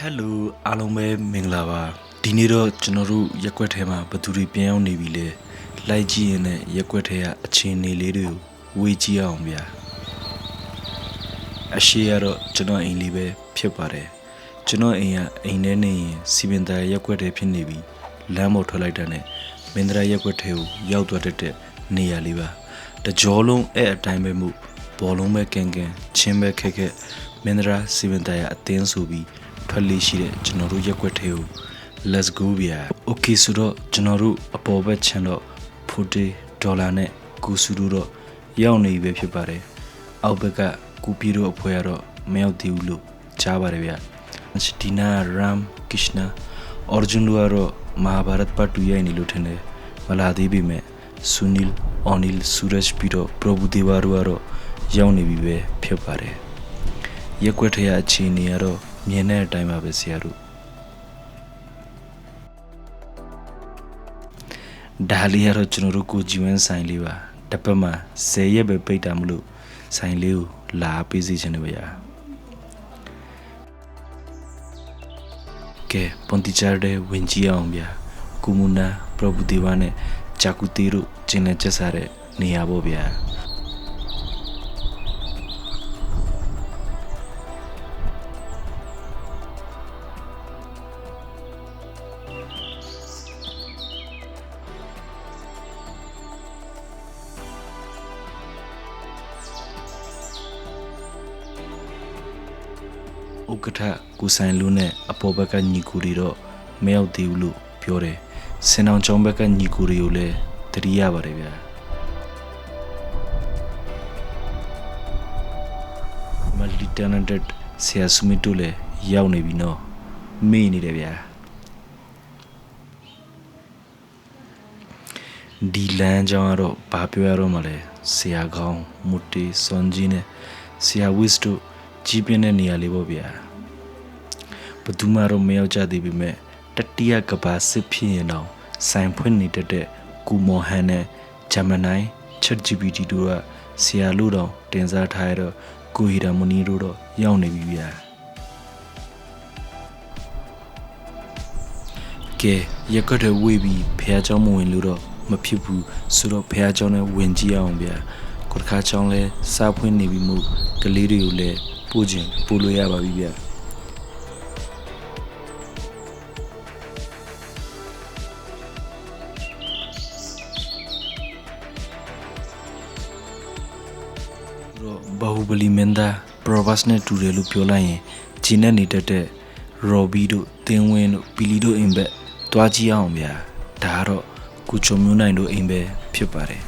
Hello အားလုံးပဲမင်္ဂလာပါဒီနေ့တော့ကျွန်တော်တို့ရက်ွက်ထဲမှာဘသူတွေပြန်ရောက်နေပြီလဲလိုက်ကြည့်ရင်လည်းရက်ွက်ထဲကအခြေအနေလေးတွေကိုဝေးကြည့်အောင်ဗျာအရှိရတော့ကျွန်တော်အိမ်လေးပဲဖြစ်ပါတယ်ကျွန်တော်အိမ်ကအိမ်ထဲနေရင်စီပင်သားရက်ွက်ထဲဖြစ်နေပြီလမ်းပေါ်ထွက်လိုက်တာနဲ့မင်းသားရက်ွက်ထဲကိုရောက်သွားတဲ့နေရာလေးပါတကြောလုံးအဲ့အတိုင်းပဲမှုဘောလုံးပဲကန်ချင်းပဲခက်မင်းသားစီပင်သားရအတင်းဆိုပြီးထွက်လေးရှိတဲ့ကျွန်တော်တို့ရက်ွက်ထဲကို let's go ဗျာ okay ဆိုတော့ကျွန်တော်တို့အပေါ်ဘက်ချန်တော့$40နဲ့ကူစုတော့ရောက်နေပြီဖြစ်ပါတယ်အောက်ဘက်ကကူပီတို့အဖွဲရတော့မရောက်သေးဘူးလို့ကြားပါတယ်ဗျာဒီနာရမ်ကစ္စနာအော်ဂျွန်တို့ကတော့မဟာभारतပတ်တူရိုက်နေလို့ထင်တယ်မလာသေးပေမဲ့ဆူနီလ်အော်နီလ်ဆူရက်စ်ပြီးတော့ပရိုဘူဒေဝါတို့ကတော့ရောက်နေပြီပဲဖြစ်ပါတယ်ရက်ွက်ထဲကအခြေအနေကတော့မြင်တဲ့အတိုင်းပါပဲဆရာတို့ဒါလေးကတော့ကျွန်တော်တို့ကိုကြည်ဝန်းဆိုင်လေးပါတစ်ပတ်မှာ10ရက်ပဲပိတ်တာမလို့ဆိုင်လေးကိုလာပေးစီချင်တယ်ဗျာကဲပွန်တီချာတဲ့ဝင်ကြည့်အောင်ဗျာကူမူနာပရဘူဒေဝါနဲ့ဂျာကူတီတို့ကျင်းလက်ချက်စားတဲ့နေရာပေါ့ဗျာဥက္ကဋ္ဌကိုဆိုင်လူနဲ့အပေါ်ဘက်ကညီကူတွေတော့မရောက်သေးဘူးလို့ပြောတယ်စင်အောင်ကျောင်းဘက်ကညီကူတွေကိုလည်းတတိရပါတယ်ဗျာမလီတန်ဒက်ဆရာစမီတို့လည်းရောက်နေပြီနော်မေ့နေတယ်ဗျာဒီလမ်းကြောင်းကတော့ဘာပြောရတော့မလဲဆရာကောင်းမူတီစွန်ဂျီနဲ့ဆရာဝစ်တို့ကြီးပြင်းတဲ့နေရာလေးပေါ့ဗျာဘသူမှတော့မရောက်ကြသေးပေမဲ့တတိယကဘာစစ်ဖြစ်ရင်တော့ဆိုင်ဖွင့်နေတဲ့ကူမော်ဟန်နဲ့ဂျမနိုင်း ChatGPT တို့ကဆရာလို့တော့တင်စားထားရတော့ကိုဟီရာမူနီတို့တော့ရောက်နေပြီဗျာကဲရက်ွက်တဲ့ဝေးပြီးဖះเจ้าမဝင်လို့တော့မဖြစ်ဘူးဆိုတော့ဖះเจ้าနဲ့ဝင်ကြည့်အောင်ဗျာကိုတခါချောင်းလဲစားဖွင့်နေပြီမို့ကလေးတွေကိုလည်းပို့ခြင်းပို့လို့ရပါပြီဗျာဘာဟုဘလီမန်ဒါပရိုဘတ်နဲ့တူတယ်လို့ပြောလိုက်ရင်ဂျင်းနဲ့နေတတ်တဲ့ရော်ဘီတို့တင်းဝင်းတို့ပီလီတို့အိမ်ဘက်တွားကြည့်အောင်ဗျာဒါကတော့ကုချုံမျိုးနိုင်တို့အိမ်ပဲဖြစ်ပါတယ်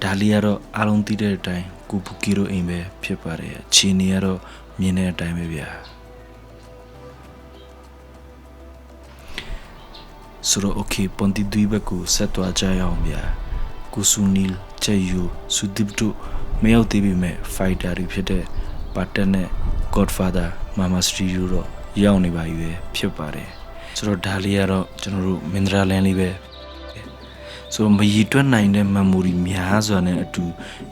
ဒါလီကတော့အားလုံးသိတဲ့အတိုင်းကိုဘူကီရိုအိမ်ပဲဖြစ်ပါတယ်အချိန်နေကတော့မြင်တဲ့အတိုင်းပဲဗျာဆိုတော့ okay ပွန်တီဒွီဘက်ကိုဆက်သွားကြရအောင်ဗျာကိုဆူနီလ်ချေယူဆူဒီပတိုမရောက်သေးပေမဲ့ဖိုက်တာတွေဖြစ်တဲ့ပါတက်နဲ့ Godfather Mama Studio တော့ရောက်နေပါပြီပဲဖြစ်ပါတယ်ဆိုတော့ဒါလေးကတော့ကျွန်တော်တို့မင်္ဒရာလန်လေးပဲဆိုမရီတွက်နိုင်တဲ့ memory များစွာနဲ့အတူ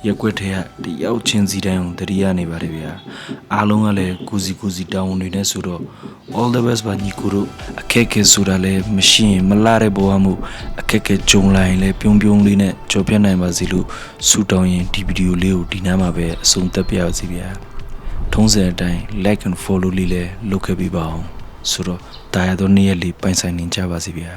ရက်ွက်ထဲကတယောက်ချင်းစီတိုင်းကိုတတိယနေပါတယ်ဗျာအားလုံးကလည်းကိုစီတောင်းနေနေဆိုတော့ all the best ပါညီကိုတို့အခက်ခဲဆိုတာလည်းမရှိရင်မလာတဲ့ဘဝမှုအခက်ခဲကြုံလာရင်လည်းပြုံးလေးနဲ့ကြော်ပြတ်နိုင်ပါစေလို့ဆုတောင်းရင်ဒီဗီဒီယိုလေးကိုဒီနားမှာပဲအဆုံးသတ်ပြပါစီဗျာထုံးစံအတိုင်း like and follow လေးလည်းလုပ်ခဲ့ပေးပါအောင်ဆိုတော့တာယာသောနေ့ရက်လေးပိုင်ဆိုင်နေကြပါစီဗျာ